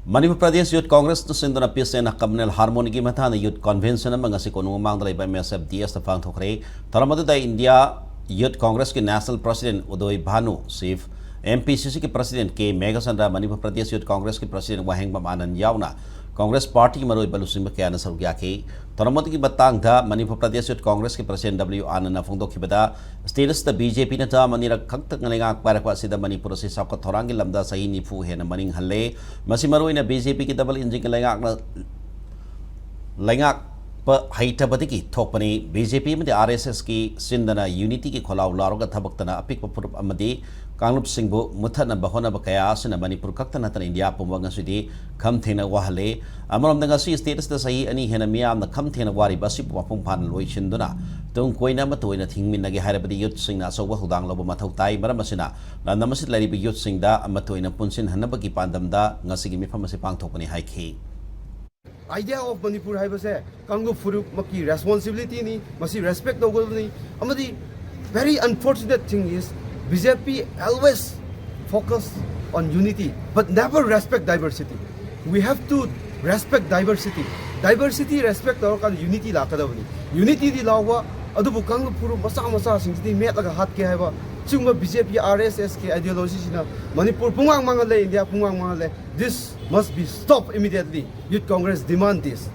Manipur Pradesh Youth Congress to send on a piece and a Communal Harmony Matana Youth Convention among us Mang by MSF DS the Fang Tokre, Taramada India Youth Congress ki National President Udoy Bhanu, Sif, MPCC ki President K. Megasandra, Manipur Pradesh Youth Congress ki President Waheng Bamanan Yauna, Congress Party Maroi Balusim Bakana Sarugyaki, Taramati ki Batang da, Manipur Pradesh Youth Congress ki President W. Anana Fundo Kibada, status the BJP Nata Manira Kaktak Nanga Parakwasi the Manipur Saka Torangi Lamda Saini Fu Hen Maning Hale, Masimaro in a BJP ki double engine Langak Haita Batiki, Topani, BJP with the RSS ki Sindana Unity ki Kola Laroga Tabaktana, Apik Amadi, Kanup Singbo, Mutana Bahona Bakayas and Manipur Kaktanatan India, Pumanga City, Kamtena Wahale, Amaram Nagasi status the Sai any Henamia and the Kamtena Wari Basip Wapumpan Loishinduna, Don't Koina Matu in a thing Minagi Harabadi Youth Sing so Wahudang Lobamatai, Baramasina, Landamasit Lady Youth Sing da, Amatu in a Punsin Hanabaki Pandamda, Nasigi Famasipang Topani Hike. Idea of Manipur Haibase, Kango Furu Maki responsibility ni, Masi respect no ni. Amadi very unfortunate thing is BJP always focus on unity but never respect diversity. We have to respect diversity. Diversity respect our kind unity la kadavani. Unity di lawa adubu Kango Furu masa singti met laga hat ke haiba. Chunga BJP RSS ke ideology sina Manipur pungang mangale India pungang mangale. This must be stopped immediately. Youth Congress demand this.